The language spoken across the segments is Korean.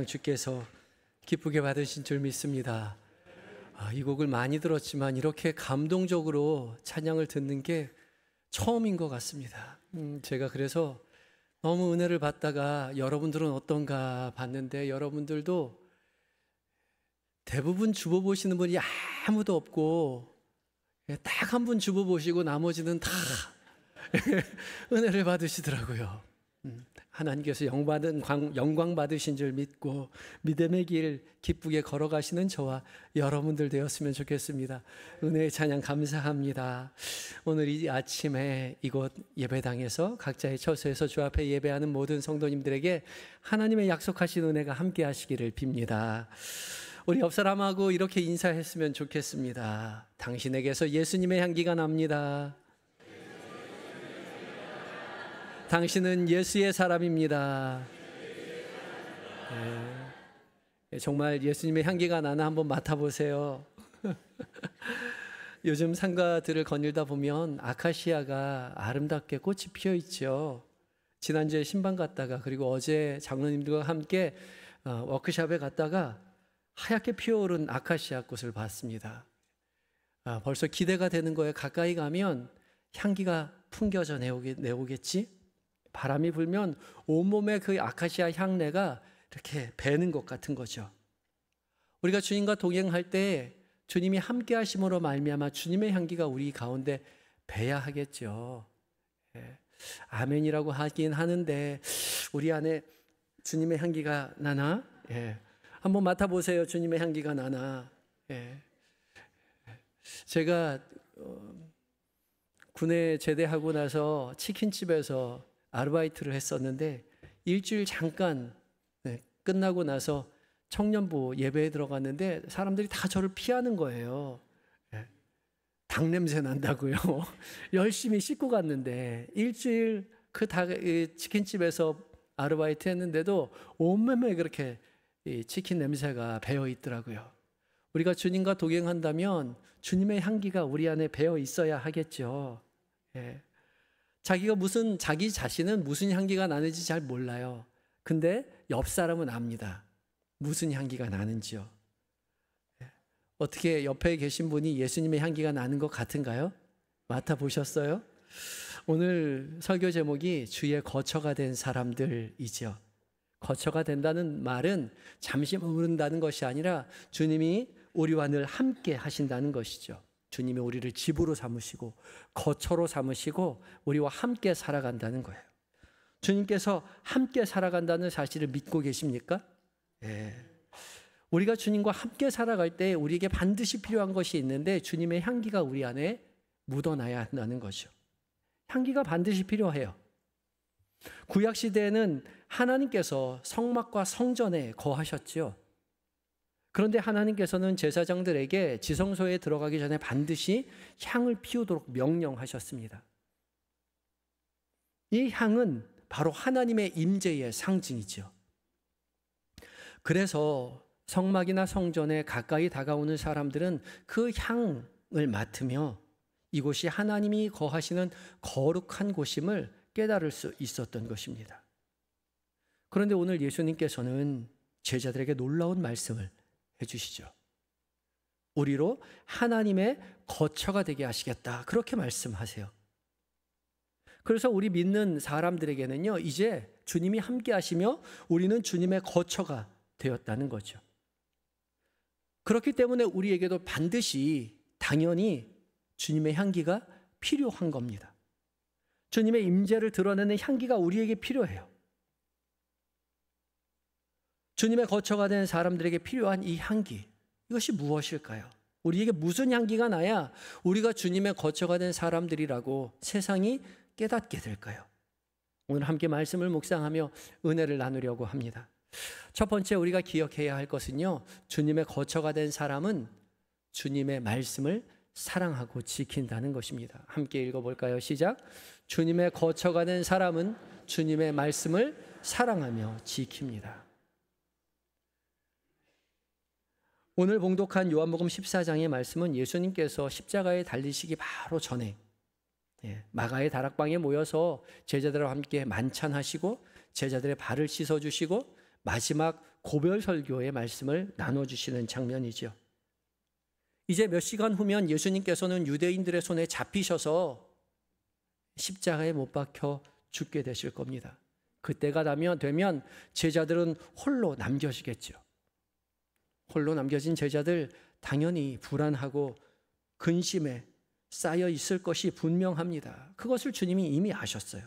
주께서 기쁘게 받으신 줄 믿습니다. 이 곡을 많이 들었지만 이렇게 감동적으로 찬양을 듣는 게 처음인 것 같습니다. 제가 그래서 너무 은혜를 받다가 여러분들은 어떤가 봤는데 여러분들도 대부분 주보 보시는 분이 아무도 없고 딱 한 분 주보 보시고 나머지는 다 은혜를 받으시더라고요. 하나님께서 영광 받으신 줄 믿고 믿음의 길 기쁘게 걸어가시는 저와 여러분들 되었으면 좋겠습니다. 은혜의 찬양 감사합니다. 오늘 이 아침에 이곳 예배당에서 각자의 처소에서 주 앞에 예배하는 모든 성도님들에게 하나님의 약속하신 은혜가 함께 하시기를 빕니다. 우리 옆 사람하고 이렇게 인사했으면 좋겠습니다. 당신에게서 예수님의 향기가 납니다. 당신은 예수의 사람입니다. 네. 정말 예수님의 향기가 나나 한번 맡아보세요. 요즘 상가들을 거닐다 보면 아카시아가 아름답게 꽃이 피어 있죠. 지난주에 신방 갔다가 그리고 어제 장로님들과 함께 워크숍에 갔다가 하얗게 피어오른 아카시아 꽃을 봤습니다. 벌써 기대가 되는 거예요. 가까이 가면 향기가 풍겨져 내오겠지? 바람이 불면 온몸에 그 아카시아 향내가 이렇게 배는 것 같은 거죠. 우리가 주님과 동행할 때 주님이 함께 하심으로 말미암아 주님의 향기가 우리 가운데 배야 하겠죠. 아멘이라고 하긴 하는데 우리 안에 주님의 향기가 나나? 한번 맡아보세요. 주님의 향기가 나나? 제가 군에 제대하고 나서 치킨집에서 아르바이트를 했었는데 일주일 잠깐 끝나고 나서 청년부 예배에 들어갔는데 사람들이 다 저를 피하는 거예요. 닭 냄새 난다고요. 열심히 씻고 갔는데 일주일 그 치킨집에서 아르바이트 했는데도 온몸에 그렇게 치킨 냄새가 배어 있더라고요. 우리가 주님과 동행한다면 주님의 향기가 우리 안에 배어 있어야 하겠죠. 자기 자신은 무슨 향기가 나는지 잘 몰라요. 근데 옆 사람은 압니다. 무슨 향기가 나는지요. 어떻게 옆에 계신 분이 예수님의 향기가 나는 것 같은가요? 맡아보셨어요? 오늘 설교 제목이 주의 거처가 된 사람들이죠. 거처가 된다는 말은 잠시 머무른다는 것이 아니라 주님이 우리와 늘 함께 하신다는 것이죠. 주님이 우리를 집으로 삼으시고 거처로 삼으시고 우리와 함께 살아간다는 거예요. 주님께서 함께 살아간다는 사실을 믿고 계십니까? 우리가 주님과 함께 살아갈 때 우리에게 반드시 필요한 것이 있는데 주님의 향기가 우리 안에 묻어나야 한다는 거죠. 향기가 반드시 필요해요. 구약시대에는 하나님께서 성막과 성전에 거하셨죠. 그런데 하나님께서는 제사장들에게 지성소에 들어가기 전에 반드시 향을 피우도록 명령하셨습니다. 이 향은 바로 하나님의 임재의 상징이죠. 그래서 성막이나 성전에 가까이 다가오는 사람들은 그 향을 맡으며 이곳이 하나님이 거하시는 거룩한 곳임을 깨달을 수 있었던 것입니다. 그런데 오늘 예수님께서는 제자들에게 놀라운 말씀을 해주시죠. 우리로 하나님의 거처가 되게 하시겠다. 그렇게 말씀하세요. 그래서 우리 믿는 사람들에게는요, 이제 주님이 함께 하시며 우리는 주님의 거처가 되었다는 거죠. 그렇기 때문에 우리에게도 반드시 당연히 주님의 향기가 필요한 겁니다. 주님의 임재를 드러내는 향기가 우리에게 필요해요. 주님의 거처가 된 사람들에게 필요한 이 향기, 이것이 무엇일까요? 우리에게 무슨 향기가 나야 우리가 주님의 거처가 된 사람들이라고 세상이 깨닫게 될까요? 오늘 함께 말씀을 묵상하며 은혜를 나누려고 합니다. 첫 번째 우리가 기억해야 할 것은요, 주님의 거처가 된 사람은 주님의 말씀을 사랑하고 지킨다는 것입니다. 함께 읽어볼까요? 시작. 주님의 거처가 된 사람은 주님의 말씀을 사랑하며 지킵니다. 오늘 봉독한 요한복음 14장의 말씀은 예수님께서 십자가에 달리시기 바로 전에 마가의 다락방에 모여서 제자들과 함께 만찬하시고 제자들의 발을 씻어주시고 마지막 고별 설교의 말씀을 나눠주시는 장면이죠. 이제 몇 시간 후면 예수님께서는 유대인들의 손에 잡히셔서 십자가에 못 박혀 죽게 되실 겁니다. 그때가 되면 제자들은 홀로 남겨지겠죠. 홀로 남겨진 제자들 당연히 불안하고 근심에 쌓여 있을 것이 분명합니다. 그것을 주님이 이미 아셨어요.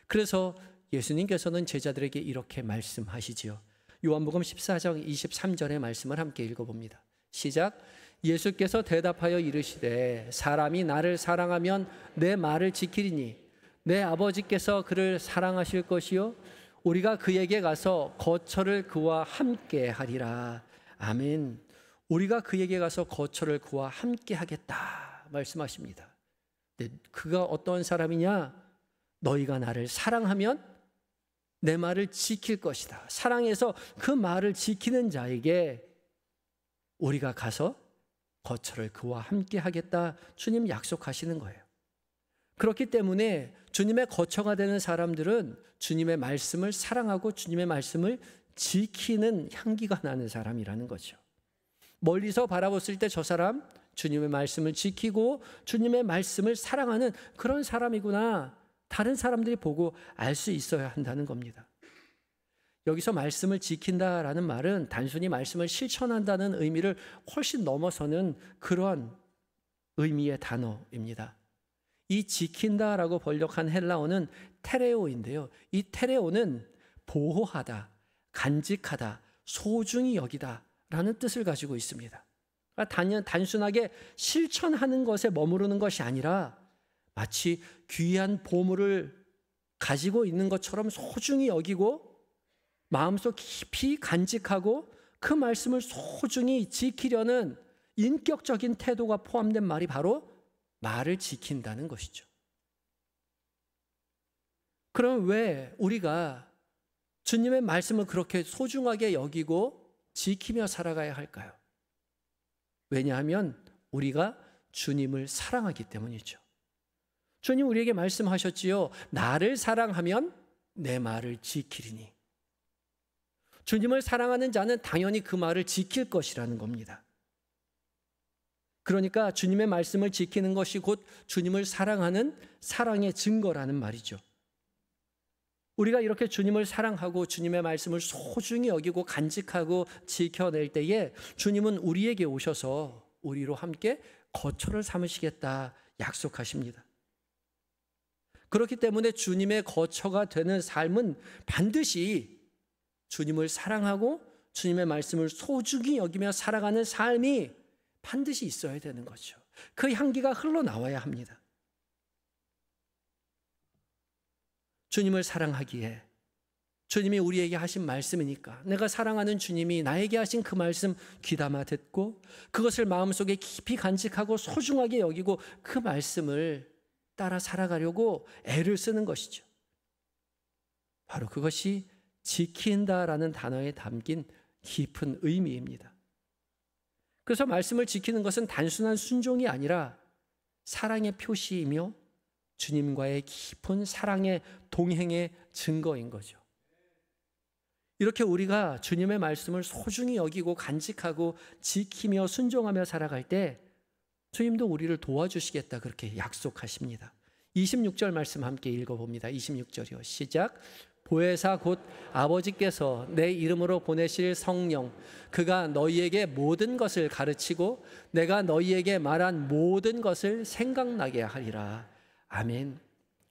그래서 예수님께서는 제자들에게 이렇게 말씀하시지요. 요한복음 14장 23절의 말씀을 함께 읽어봅니다. 시작. 예수께서 대답하여 이르시되 사람이 나를 사랑하면 내 말을 지키리니 내 아버지께서 그를 사랑하실 것이요 우리가 그에게 가서 거처를 그와 함께 하리라. 아멘. 우리가 그에게 가서 거처를 그와 함께 하겠다 말씀하십니다. 그가 어떤 사람이냐? 너희가 나를 사랑하면 내 말을 지킬 것이다. 사랑해서 그 말을 지키는 자에게 우리가 가서 거처를 그와 함께 하겠다. 주님 약속하시는 거예요. 그렇기 때문에 주님의 거처가 되는 사람들은 주님의 말씀을 사랑하고 주님의 말씀을 지키는 향기가 나는 사람이라는 거죠. 멀리서 바라봤을 때 저 사람 주님의 말씀을 지키고 주님의 말씀을 사랑하는 그런 사람이구나. 다른 사람들이 보고 알 수 있어야 한다는 겁니다. 여기서 말씀을 지킨다라는 말은 단순히 말씀을 실천한다는 의미를 훨씬 넘어서는 그런 의미의 단어입니다. 이 지킨다라고 번역한 헬라어는 테레오인데요. 이 테레오는 보호하다, 간직하다, 소중히 여기다라는 뜻을 가지고 있습니다. 단순하게 실천하는 것에 머무르는 것이 아니라 마치 귀한 보물을 가지고 있는 것처럼 소중히 여기고 마음속 깊이 간직하고 그 말씀을 소중히 지키려는 인격적인 태도가 포함된 말이 바로 말을 지킨다는 것이죠. 그럼 왜 우리가 주님의 말씀을 그렇게 소중하게 여기고 지키며 살아가야 할까요? 왜냐하면 우리가 주님을 사랑하기 때문이죠. 주님 우리에게 말씀하셨지요. 나를 사랑하면 내 말을 지키리니. 주님을 사랑하는 자는 당연히 그 말을 지킬 것이라는 겁니다. 그러니까 주님의 말씀을 지키는 것이 곧 주님을 사랑하는 사랑의 증거라는 말이죠. 우리가 이렇게 주님을 사랑하고 주님의 말씀을 소중히 여기고 간직하고 지켜낼 때에 주님은 우리에게 오셔서 우리로 함께 거처를 삼으시겠다 약속하십니다. 그렇기 때문에 주님의 거처가 되는 삶은 반드시 주님을 사랑하고 주님의 말씀을 소중히 여기며 살아가는 삶이 반드시 있어야 되는 거죠. 그 향기가 흘러나와야 합니다. 주님을 사랑하기에 주님이 우리에게 하신 말씀이니까 내가 사랑하는 주님이 나에게 하신 그 말씀 귀담아 듣고 그것을 마음속에 깊이 간직하고 소중하게 여기고 그 말씀을 따라 살아가려고 애를 쓰는 것이죠. 바로 그것이 지킨다라는 단어에 담긴 깊은 의미입니다. 그래서 말씀을 지키는 것은 단순한 순종이 아니라 사랑의 표시이며 주님과의 깊은 사랑의 동행의 증거인 거죠. 이렇게 우리가 주님의 말씀을 소중히 여기고 간직하고 지키며 순종하며 살아갈 때 주님도 우리를 도와주시겠다 그렇게 약속하십니다. 26절 말씀 함께 읽어봅니다. 26절이요. 시작. 보혜사 곧 아버지께서 내 이름으로 보내실 성령 그가 너희에게 모든 것을 가르치고 내가 너희에게 말한 모든 것을 생각나게 하리라. 아멘.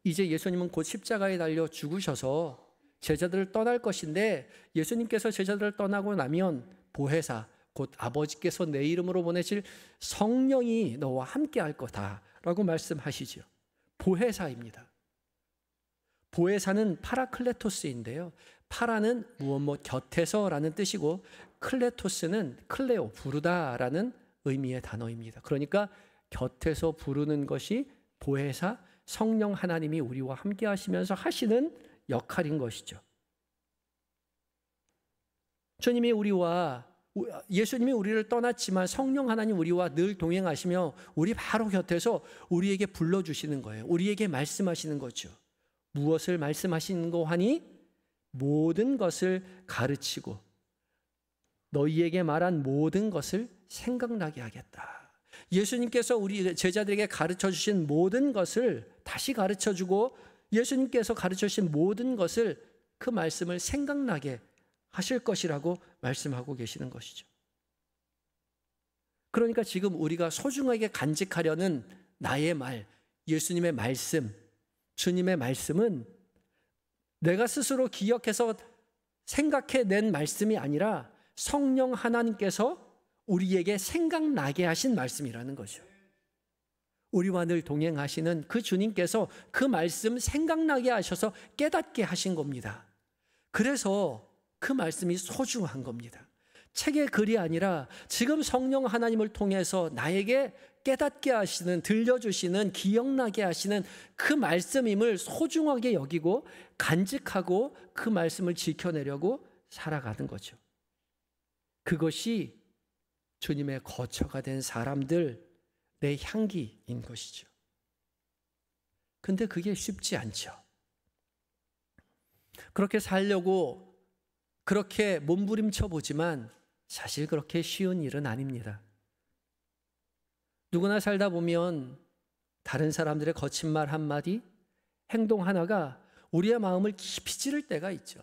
이제 예수님은 곧 십자가에 달려 죽으셔서 제자들을 떠날 것인데 예수님께서 제자들을 떠나고 나면 보혜사 곧 아버지께서 내 이름으로 보내실 성령이 너와 함께 할 거다라고 말씀하시죠. 보혜사입니다. 보혜사는 파라클레토스인데요. 파라는 무엇 곁에서라는 뜻이고 클레토스는 클레오 부르다라는 의미의 단어입니다. 그러니까 곁에서 부르는 것이 보혜사 성령 하나님이 우리와 함께 하시면서 하시는 역할인 것이죠. 예수님이 우리를 떠났지만 성령 하나님 우리와 늘 동행하시며 우리 바로 곁에서 우리에게 불러주시는 거예요. 우리에게 말씀하시는 거죠. 무엇을 말씀하시는 거 하니? 모든 것을 가르치고 너희에게 말한 모든 것을 생각나게 하겠다. 예수님께서 우리 제자들에게 가르쳐 주신 모든 것을 다시 가르쳐 주고 예수님께서 가르쳐 주신 모든 것을 그 말씀을 생각나게 하실 것이라고 말씀하고 계시는 것이죠. 그러니까 지금 우리가 소중하게 간직하려는 나의 말, 예수님의 말씀, 주님의 말씀은 내가 스스로 기억해서 생각해낸 말씀이 아니라 성령 하나님께서 우리에게 생각나게 하신 말씀이라는 거죠. 우리와 늘 동행하시는 그 주님께서 그 말씀 생각나게 하셔서 깨닫게 하신 겁니다. 그래서 그 말씀이 소중한 겁니다. 책의 글이 아니라 지금 성령 하나님을 통해서 나에게 깨닫게 하시는, 들려주시는, 기억나게 하시는 그 말씀임을 소중하게 여기고 간직하고 그 말씀을 지켜내려고 살아가는 거죠. 그것이 주님의 거처가 된 사람들, 내 향기인 것이죠. 근데 그게 쉽지 않죠. 그렇게 살려고 그렇게 몸부림쳐 보지만 사실 그렇게 쉬운 일은 아닙니다. 누구나 살다 보면 다른 사람들의 거친 말 한마디, 행동 하나가 우리의 마음을 깊이 찌를 때가 있죠.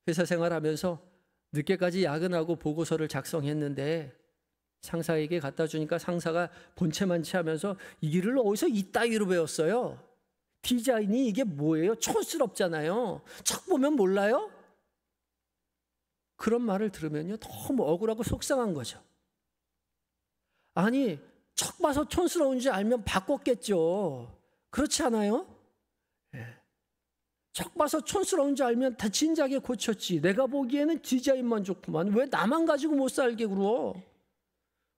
회사 생활하면서 늦게까지 야근하고 보고서를 작성했는데 상사에게 갖다 주니까 상사가 본체만치 하면서 이 일을 어디서 이따위로 배웠어요? 디자인이 이게 뭐예요? 촌스럽잖아요. 척 보면 몰라요? 그런 말을 들으면요 너무 억울하고 속상한 거죠. 아니 척 봐서 촌스러운 줄 알면 바꿨겠죠. 그렇지 않아요? 척 봐서 촌스러운 줄 알면 다 진작에 고쳤지. 내가 보기에는 디자인만 좋구만. 왜 나만 가지고 못 살게 굴어?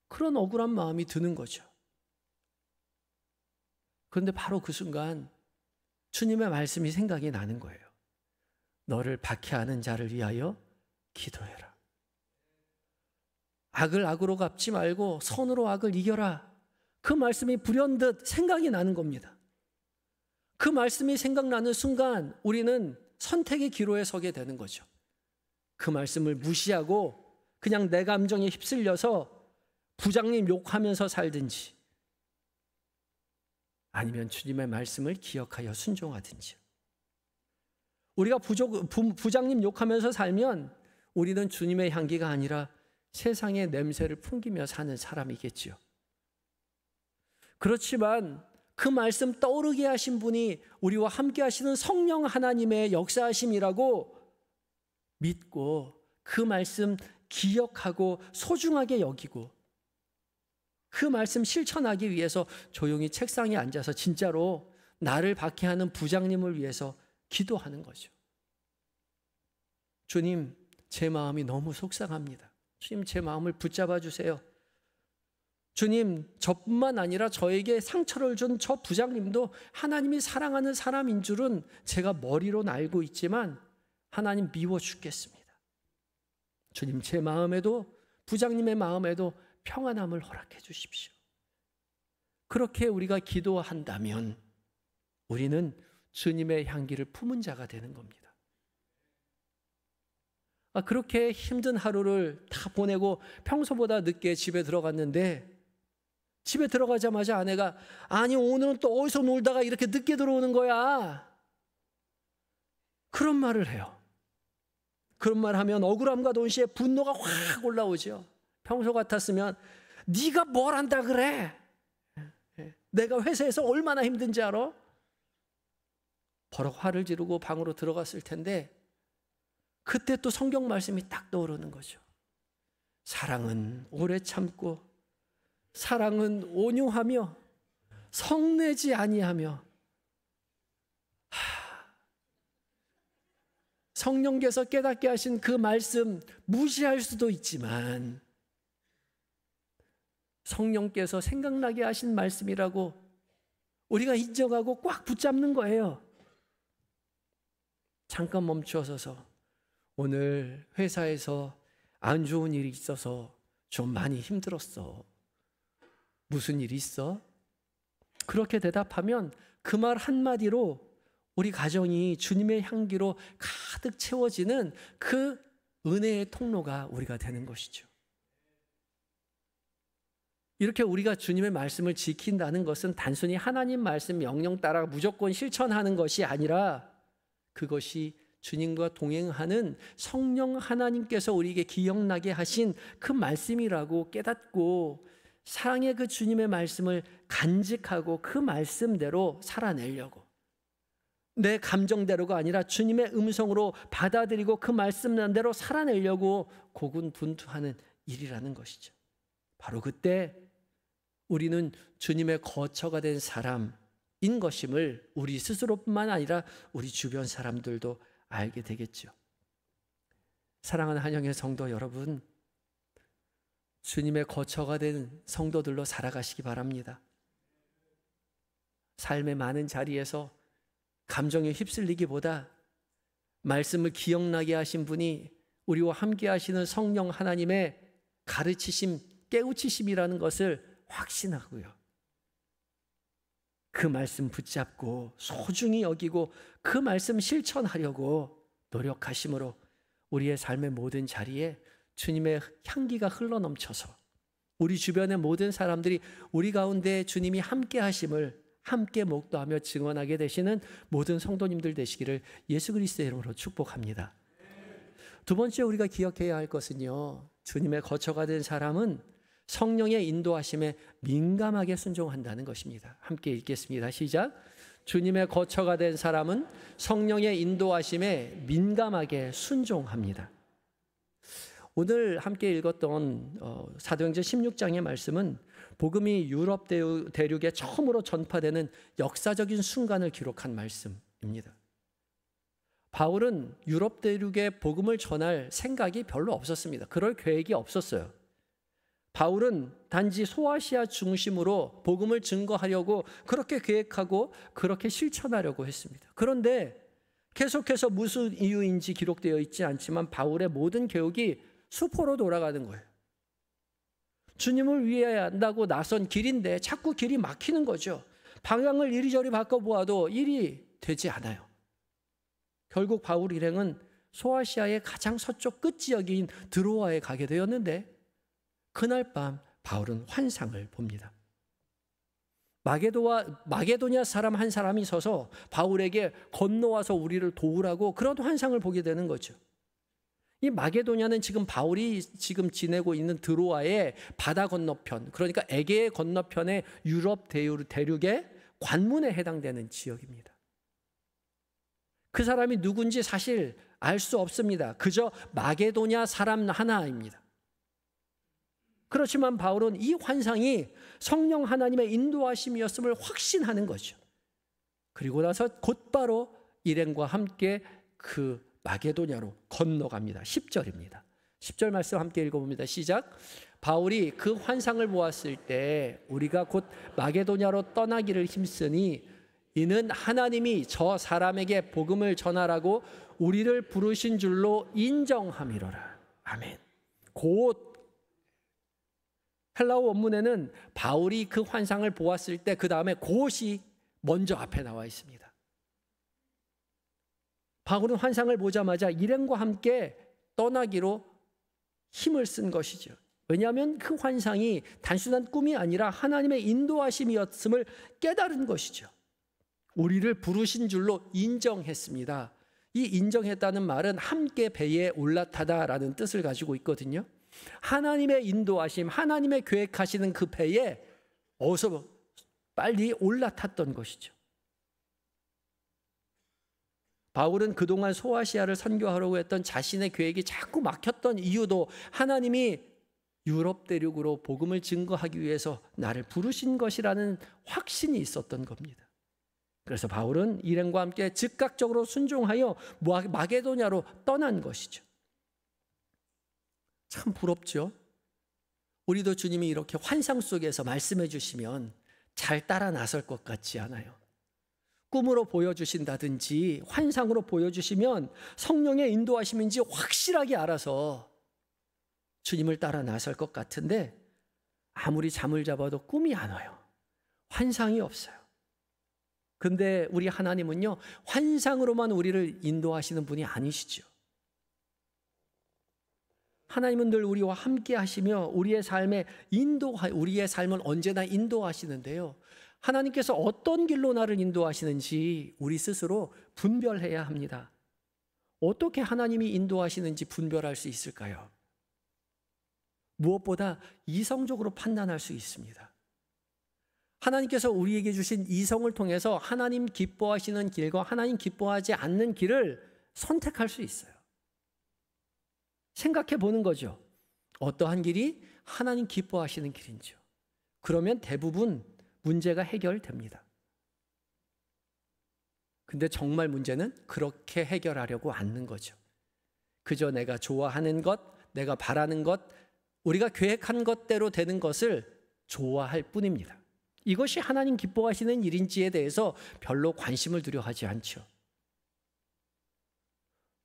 그런 억울한 마음이 드는 거죠. 그런데 바로 그 순간 주님의 말씀이 생각이 나는 거예요. 너를 박해하는 자를 위하여 기도해라. 악을 악으로 갚지 말고 선으로 악을 이겨라. 그 말씀이 불현듯 생각이 나는 겁니다. 그 말씀이 생각나는 순간 우리는 선택의 기로에 서게 되는 거죠. 그 말씀을 무시하고 그냥 내 감정에 휩쓸려서 부장님 욕하면서 살든지 아니면 주님의 말씀을 기억하여 순종하든지. 우리가 부장님 욕하면서 살면 우리는 주님의 향기가 아니라 세상의 냄새를 풍기며 사는 사람이겠지요. 그렇지만 그 말씀 떠오르게 하신 분이 우리와 함께 하시는 성령 하나님의 역사하심이라고 믿고 그 말씀 기억하고 소중하게 여기고 그 말씀 실천하기 위해서 조용히 책상에 앉아서 진짜로 나를 박해하는 부장님을 위해서 기도하는 거죠. 주님, 제 마음이 너무 속상합니다. 주님, 제 마음을 붙잡아 주세요. 주님, 저뿐만 아니라 저에게 상처를 준 저 부장님도 하나님이 사랑하는 사람인 줄은 제가 머리로는 알고 있지만 하나님 미워 죽겠습니다. 주님, 제 마음에도 부장님의 마음에도 평안함을 허락해 주십시오. 그렇게 우리가 기도한다면 우리는 주님의 향기를 품은 자가 되는 겁니다. 그렇게 힘든 하루를 다 보내고 평소보다 늦게 집에 들어갔는데 집에 들어가자마자 아내가 아니 오늘은 또 어디서 놀다가 이렇게 늦게 들어오는 거야. 그런 말을 해요. 그런 말 하면 억울함과 동시에 분노가 확 올라오죠. 평소 같았으면 네가 뭘 한다 그래. 내가 회사에서 얼마나 힘든지 알아? 버럭 화를 지르고 방으로 들어갔을 텐데 그때 또 성경 말씀이 딱 떠오르는 거죠. 사랑은 오래 참고 사랑은 온유하며 성내지 아니하며. 성령께서 깨닫게 하신 그 말씀 무시할 수도 있지만 성령께서 생각나게 하신 말씀이라고 우리가 인정하고 꽉 붙잡는 거예요. 잠깐 멈추어서서 오늘 회사에서 안 좋은 일이 있어서 좀 많이 힘들었어. 무슨 일이 있어? 그렇게 대답하면 그 말 한마디로 우리 가정이 주님의 향기로 가득 채워지는 그 은혜의 통로가 우리가 되는 것이죠. 이렇게 우리가 주님의 말씀을 지킨다는 것은 단순히 하나님 말씀 명령 따라 무조건 실천하는 것이 아니라 그것이 주님과 동행하는 성령 하나님께서 우리에게 기억나게 하신 그 말씀이라고 깨닫고 사랑의 그 주님의 말씀을 간직하고 그 말씀대로 살아내려고, 내 감정대로가 아니라 주님의 음성으로 받아들이고 그 말씀대로 살아내려고 고군분투하는 일이라는 것이죠. 바로 그때 우리는 주님의 거처가 된 사람인 것임을 우리 스스로뿐만 아니라 우리 주변 사람들도 알게 되겠죠. 사랑하는 한영의 성도 여러분, 주님의 거처가 된 성도들로 살아가시기 바랍니다. 삶의 많은 자리에서 감정에 휩쓸리기보다 말씀을 기억나게 하신 분이 우리와 함께 하시는 성령 하나님의 가르치심, 깨우치심이라는 것을 확신하고요, 그 말씀 붙잡고 소중히 여기고 그 말씀 실천하려고 노력하심으로 우리의 삶의 모든 자리에 주님의 향기가 흘러넘쳐서 우리 주변의 모든 사람들이 우리 가운데 주님이 함께 하심을 함께 목도하며 증언하게 되시는 모든 성도님들 되시기를 예수 그리스도의 이름으로 축복합니다. 두 번째 우리가 기억해야 할 것은요, 주님의 거처가 된 사람은 성령의 인도하심에 민감하게 순종한다는 것입니다. 함께 읽겠습니다. 시작. 주님의 거처가 된 사람은 성령의 인도하심에 민감하게 순종합니다. 오늘 함께 읽었던 사도행전 16장의 말씀은 복음이 유럽 대륙에 처음으로 전파되는 역사적인 순간을 기록한 말씀입니다. 바울은 유럽 대륙에 복음을 전할 생각이 별로 없었습니다. 그럴 계획이 없었어요. 바울은 단지 소아시아 중심으로 복음을 증거하려고 그렇게 계획하고 그렇게 실천하려고 했습니다. 그런데 계속해서 무슨 이유인지 기록되어 있지 않지만 바울의 모든 계획이 수포로 돌아가는 거예요. 주님을 위해 한다고 나선 길인데 자꾸 길이 막히는 거죠. 방향을 이리저리 바꿔보아도 일이 되지 않아요. 결국 바울 일행은 소아시아의 가장 서쪽 끝 지역인 드로아에 가게 되었는데 그날 밤 바울은 환상을 봅니다. 마게도냐 사람 한 사람이 서서 바울에게 건너와서 우리를 도우라고 그런 환상을 보게 되는 거죠. 이 마게도냐는 지금 바울이 지금 지내고 있는 드로아의 바다 건너편, 그러니까 에게의 건너편의 유럽 대륙의 관문에 해당되는 지역입니다. 그 사람이 누군지 사실 알 수 없습니다. 그저 마게도냐 사람 하나입니다. 그렇지만 바울은 이 환상이 성령 하나님의 인도하심이었음을 확신하는 거죠. 그리고 나서 곧바로 일행과 함께 그 마게도냐로 건너갑니다. 10절입니다. 10절 말씀 함께 읽어봅니다. 시작. 바울이 그 환상을 보았을 때 우리가 곧 마게도냐로 떠나기를 힘쓰니 이는 하나님이 저 사람에게 복음을 전하라고 우리를 부르신 줄로 인정함이로라. 아멘. 곧 헬라어 원문에는 바울이 그 환상을 보았을 때 그 다음에 곧이 먼저 앞에 나와 있습니다. 바울은 환상을 보자마자 일행과 함께 떠나기로 힘을 쓴 것이죠. 왜냐하면 그 환상이 단순한 꿈이 아니라 하나님의 인도하심이었음을 깨달은 것이죠. 우리를 부르신 줄로 인정했습니다. 이 인정했다는 말은 함께 배에 올라타다라는 뜻을 가지고 있거든요. 하나님의 인도하심, 하나님의 계획하시는 그 배에 어서 빨리 올라탔던 것이죠. 바울은 그동안 소아시아를 선교하려고 했던 자신의 계획이 자꾸 막혔던 이유도 하나님이 유럽 대륙으로 복음을 증거하기 위해서 나를 부르신 것이라는 확신이 있었던 겁니다. 그래서 바울은 일행과 함께 즉각적으로 순종하여 마게도냐로 떠난 것이죠. 참 부럽죠? 우리도 주님이 이렇게 환상 속에서 말씀해 주시면 잘 따라 나설 것 같지 않아요? 꿈으로 보여주신다든지 환상으로 보여주시면 성령의 인도하심인지 확실하게 알아서 주님을 따라 나설 것 같은데 아무리 잠을 잡아도 꿈이 안 와요. 환상이 없어요. 근데 우리 하나님은요, 환상으로만 우리를 인도하시는 분이 아니시죠. 하나님은 늘 우리와 함께 하시며 우리의 우리의 삶을 언제나 인도하시는데요. 하나님께서 어떤 길로 나를 인도하시는지 우리 스스로 분별해야 합니다. 어떻게 하나님이 인도하시는지 분별할 수 있을까요? 무엇보다 이성적으로 판단할 수 있습니다. 하나님께서 우리에게 주신 이성을 통해서 하나님 기뻐하시는 길과 하나님 기뻐하지 않는 길을 선택할 수 있어요. 생각해 보는 거죠. 어떠한 길이 하나님 기뻐하시는 길인지요. 그러면 대부분 문제가 해결됩니다. 근데 정말 문제는 그렇게 해결하려고 않는 거죠. 그저 내가 좋아하는 것, 내가 바라는 것, 우리가 계획한 것대로 되는 것을 좋아할 뿐입니다. 이것이 하나님 기뻐하시는 일인지에 대해서 별로 관심을 두려 하지 않죠.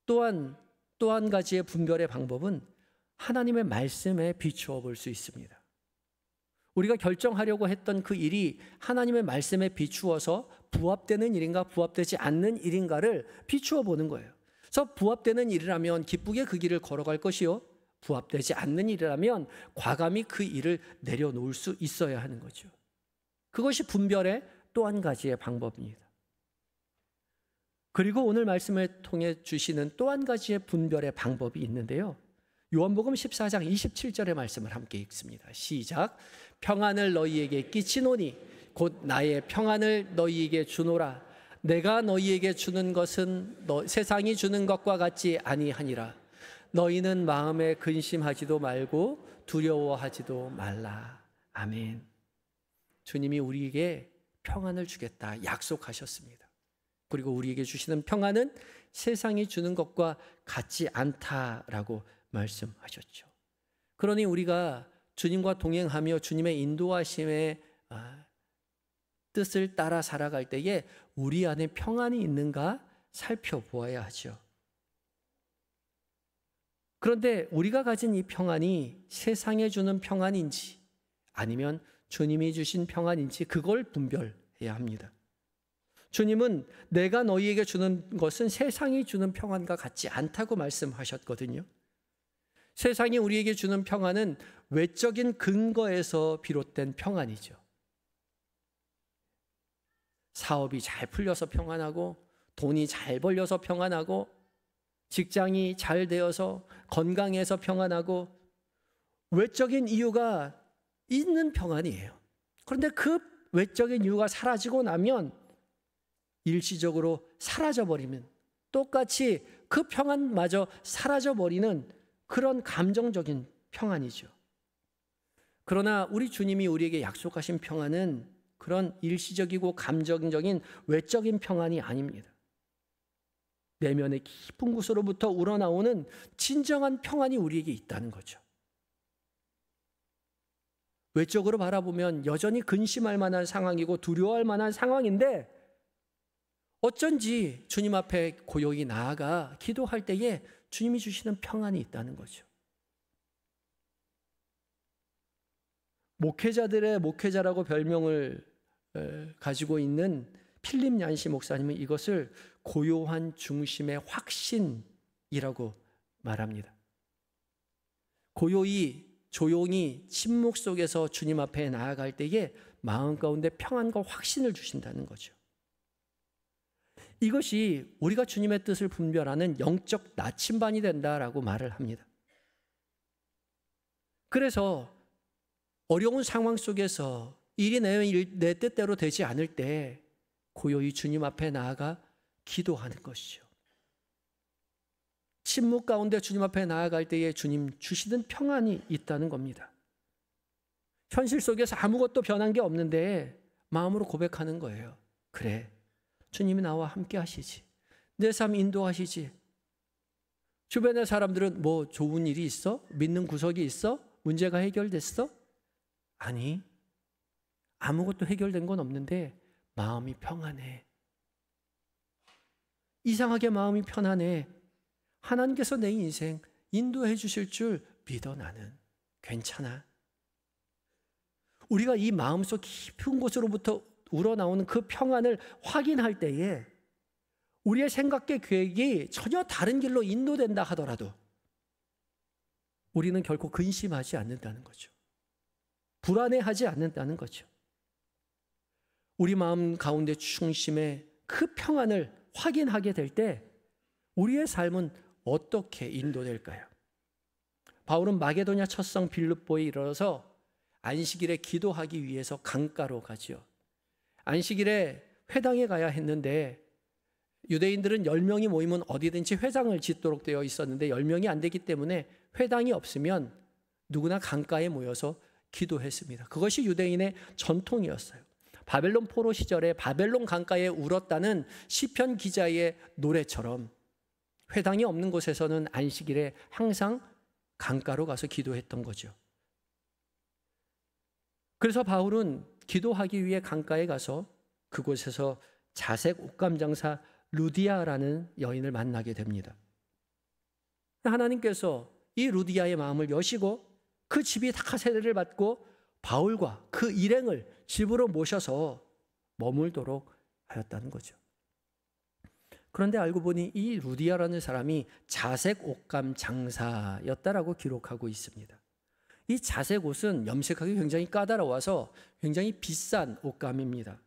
또한 또 한 가지의 분별의 방법은 하나님의 말씀에 비추어 볼 수 있습니다. 우리가 결정하려고 했던 그 일이 하나님의 말씀에 비추어서 부합되는 일인가 부합되지 않는 일인가를 비추어 보는 거예요. 그래서 부합되는 일이라면 기쁘게 그 길을 걸어갈 것이요, 부합되지 않는 일이라면 과감히 그 일을 내려놓을 수 있어야 하는 거죠. 그것이 분별의 또 한 가지의 방법입니다. 그리고 오늘 말씀을 통해 주시는 또 한 가지의 분별의 방법이 있는데요. 요한복음 14장 27절의 말씀을 함께 읽습니다. 시작. 평안을 너희에게 끼치노니 곧 나의 평안을 너희에게 주노라. 내가 너희에게 주는 것은 세상이 주는 것과 같지 아니하니라. 너희는 마음에 근심하지도 말고 두려워하지도 말라. 아멘. 주님이 우리에게 평안을 주겠다 약속하셨습니다. 그리고 우리에게 주시는 평안은 세상이 주는 것과 같지 않다라고 말씀하셨죠. 그러니 우리가 주님과 동행하며 주님의 인도하심의 뜻을 따라 살아갈 때에 우리 안에 평안이 있는가 살펴보아야 하죠. 그런데 우리가 가진 이 평안이 세상에 주는 평안인지 아니면 주님이 주신 평안인지 그걸 분별해야 합니다. 주님은 내가 너희에게 주는 것은 세상이 주는 평안과 같지 않다고 말씀하셨거든요. 세상이 우리에게 주는 평안은 외적인 근거에서 비롯된 평안이죠. 사업이 잘 풀려서 평안하고, 돈이 잘 벌려서 평안하고, 직장이 잘 되어서 건강해서 평안하고, 외적인 이유가 있는 평안이에요. 그런데 그 외적인 이유가 사라지고 나면 일시적으로 사라져버리면 똑같이 그 평안마저 사라져버리는 그런 감정적인 평안이죠. 그러나 우리 주님이 우리에게 약속하신 평안은 그런 일시적이고 감정적인 외적인 평안이 아닙니다. 내면의 깊은 곳으로부터 우러나오는 진정한 평안이 우리에게 있다는 거죠. 외적으로 바라보면 여전히 근심할 만한 상황이고 두려워할 만한 상황인데 어쩐지 주님 앞에 고요히 나아가 기도할 때에 주님이 주시는 평안이 있다는 거죠. 목회자들의 목회자라고 별명을 가지고 있는 필립 얀시 목사님은 이것을 고요한 중심의 확신이라고 말합니다. 고요히 조용히 침묵 속에서 주님 앞에 나아갈 때에 마음 가운데 평안과 확신을 주신다는 거죠. 이것이 우리가 주님의 뜻을 분별하는 영적 나침반이 된다라고 말을 합니다. 그래서 어려운 상황 속에서 일이 내 뜻대로 되지 않을 때 고요히 주님 앞에 나아가 기도하는 것이죠. 침묵 가운데 주님 앞에 나아갈 때에 주님 주시는 평안이 있다는 겁니다. 현실 속에서 아무것도 변한 게 없는데 마음으로 고백하는 거예요. 그래, 주님이 나와 함께 하시지. 내 삶 인도하시지. 주변의 사람들은 뭐 좋은 일이 있어? 믿는 구석이 있어? 문제가 해결됐어? 아니, 아무것도 해결된 건 없는데 마음이 평안해. 이상하게 마음이 편안해. 하나님께서 내 인생 인도해 주실 줄 믿어. 나는 괜찮아. 우리가 이 마음속 깊은 곳으로부터 우러나오는 그 평안을 확인할 때에 우리의 생각과 계획이 전혀 다른 길로 인도된다 하더라도 우리는 결코 근심하지 않는다는 거죠. 불안해하지 않는다는 거죠. 우리 마음 가운데 중심에 그 평안을 확인하게 될 때 우리의 삶은 어떻게 인도될까요? 바울은 마게도냐 첫성 빌립보에 이르러서 안식일에 기도하기 위해서 강가로 가죠. 안식일에 회당에 가야 했는데 유대인들은 10명이 모이면 어디든지 회당을 짓도록 되어 있었는데 10명이 안 되기 때문에 회당이 없으면 누구나 강가에 모여서 기도했습니다. 그것이 유대인의 전통이었어요. 바벨론 포로 시절에 바벨론 강가에 울었다는 시편 기자의 노래처럼 회당이 없는 곳에서는 안식일에 항상 강가로 가서 기도했던 거죠. 그래서 바울은 기도하기 위해 강가에 가서 그곳에서 자색 옷감 장사 루디아라는 여인을 만나게 됩니다. 하나님께서 이 루디아의 마음을 여시고 그 집이 다 세례를 받고 바울과 그 일행을 집으로 모셔서 머물도록 하였다는 거죠. 그런데 알고 보니 이 루디아라는 사람이 자색 옷감 장사였다라고 기록하고 있습니다. 이 자색 옷은 염색하기 굉장히 까다로워서 굉장히 비싼 옷감입니다.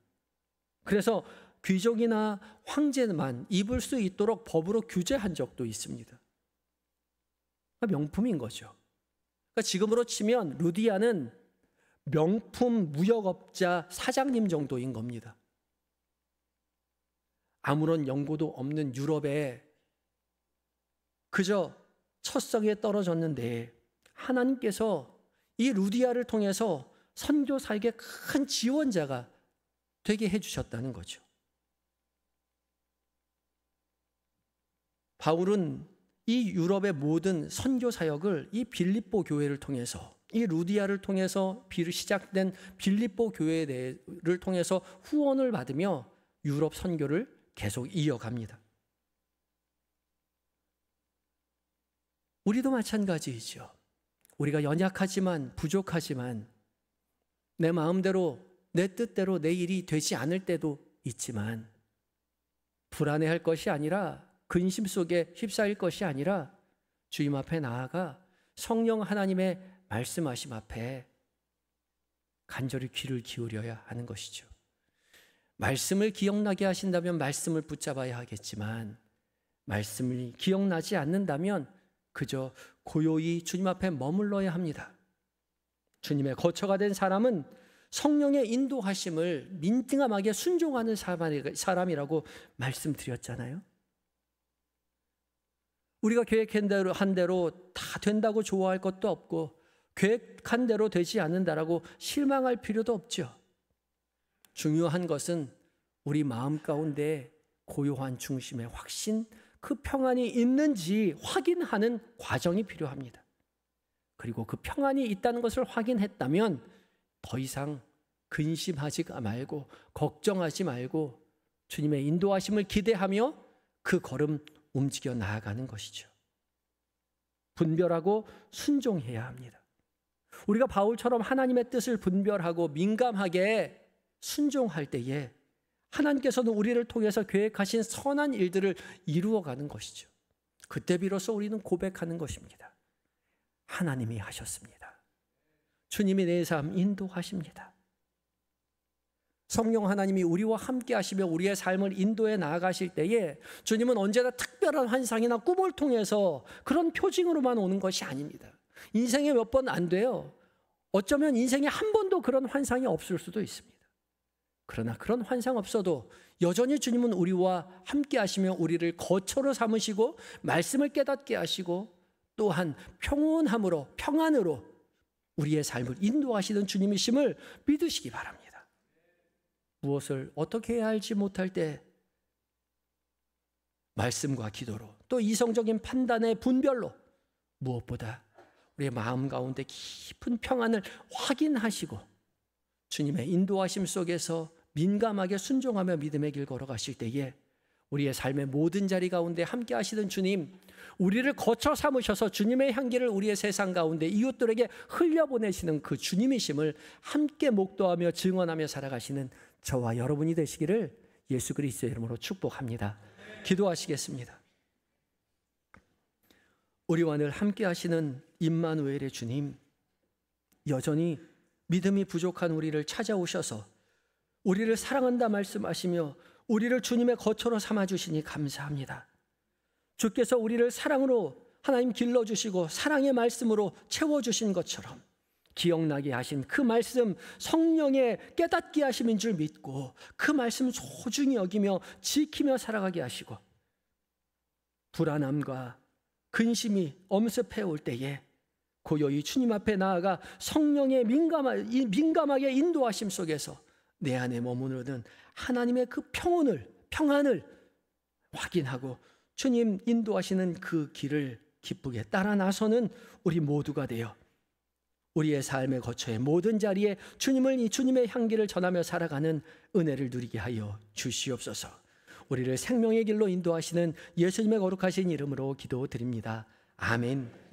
그래서 귀족이나 황제만 입을 수 있도록 법으로 규제한 적도 있습니다. 명품인 거죠. 그러니까 지금으로 치면 루디아는 명품 무역업자 사장님 정도인 겁니다. 아무런 연고도 없는 유럽에 그저 첫성에 떨어졌는데 하나님께서 이 루디아를 통해서 선교사에게 큰 지원자가 되게 해주셨다는 거죠. 바울은 이 유럽의 모든 선교 사역을 이 빌립보 교회를 통해서 이 루디아를 통해서 시작된 빌립보 교회를 통해서 후원을 받으며 유럽 선교를 계속 이어갑니다. 우리도 마찬가지이죠. 우리가 연약하지만 부족하지만 내 마음대로 내 뜻대로 내 일이 되지 않을 때도 있지만 불안해할 것이 아니라 근심 속에 휩싸일 것이 아니라 주님 앞에 나아가 성령 하나님의 말씀하심 앞에 간절히 귀를 기울여야 하는 것이죠. 말씀을 기억나게 하신다면 말씀을 붙잡아야 하겠지만 말씀이 기억나지 않는다면 그저 고요히 주님 앞에 머물러야 합니다. 주님의 거처가 된 사람은 성령의 인도하심을 민등함하게 순종하는 사람이라고 말씀드렸잖아요. 우리가 계획한 대로 다 된다고 좋아할 것도 없고 계획한 대로 되지 않는다라고 실망할 필요도 없죠. 중요한 것은 우리 마음 가운데 고요한 중심의 확신, 그 평안이 있는지 확인하는 과정이 필요합니다. 그리고 그 평안이 있다는 것을 확인했다면 더 이상 근심하지 말고 걱정하지 말고 주님의 인도하심을 기대하며 그 걸음 움직여 나아가는 것이죠. 분별하고 순종해야 합니다. 우리가 바울처럼 하나님의 뜻을 분별하고 민감하게 순종할 때에 하나님께서는 우리를 통해서 계획하신 선한 일들을 이루어가는 것이죠. 그때 비로소 우리는 고백하는 것입니다. 하나님이 하셨습니다. 주님이 내 삶 인도하십니다. 성령 하나님이 우리와 함께 하시며 우리의 삶을 인도해 나아가실 때에 주님은 언제나 특별한 환상이나 꿈을 통해서 그런 표징으로만 오는 것이 아닙니다. 인생에 몇 번 안 돼요. 어쩌면 인생에 한 번도 그런 환상이 없을 수도 있습니다. 그러나 그런 환상 없어도 여전히 주님은 우리와 함께 하시며 우리를 거처로 삼으시고 말씀을 깨닫게 하시고 또한 평온함으로 평안으로 우리의 삶을 인도하시는 주님이심을 믿으시기 바랍니다. 무엇을 어떻게 해야 할지 못할 때 말씀과 기도로 또 이성적인 판단의 분별로 무엇보다 우리의 마음 가운데 깊은 평안을 확인하시고 주님의 인도하심 속에서 민감하게 순종하며 믿음의 길 걸어가실 때에 우리의 삶의 모든 자리 가운데 함께 하시는 주님, 우리를 거쳐 삼으셔서 주님의 향기를 우리의 세상 가운데 이웃들에게 흘려보내시는 그 주님이심을 함께 목도하며 증언하며 살아가시는 저와 여러분이 되시기를 예수 그리스도의 이름으로 축복합니다. 기도하시겠습니다. 우리와 늘 함께 하시는 임마누엘의 주님, 여전히 믿음이 부족한 우리를 찾아오셔서 우리를 사랑한다 말씀하시며 우리를 주님의 거처로 삼아주시니 감사합니다. 주께서 우리를 사랑으로 하나님 길러주시고 사랑의 말씀으로 채워주신 것처럼 기억나게 하신 그 말씀, 성령의 깨닫게 하심인 줄 믿고 그 말씀 소중히 여기며 지키며 살아가게 하시고, 불안함과 근심이 엄습해 올 때에 고요히 주님 앞에 나아가 성령의 민감하게 인도하심 속에서 내 안에 머무르는 하나님의 그 평안을 확인하고 주님 인도하시는 그 길을 기쁘게 따라 나서는 우리 모두가 되어 우리의 삶의 거처의 모든 자리에 주님의 향기를 전하며 살아가는 은혜를 누리게 하여 주시옵소서. 우리를 생명의 길로 인도하시는 예수님의 거룩하신 이름으로 기도드립니다. 아멘.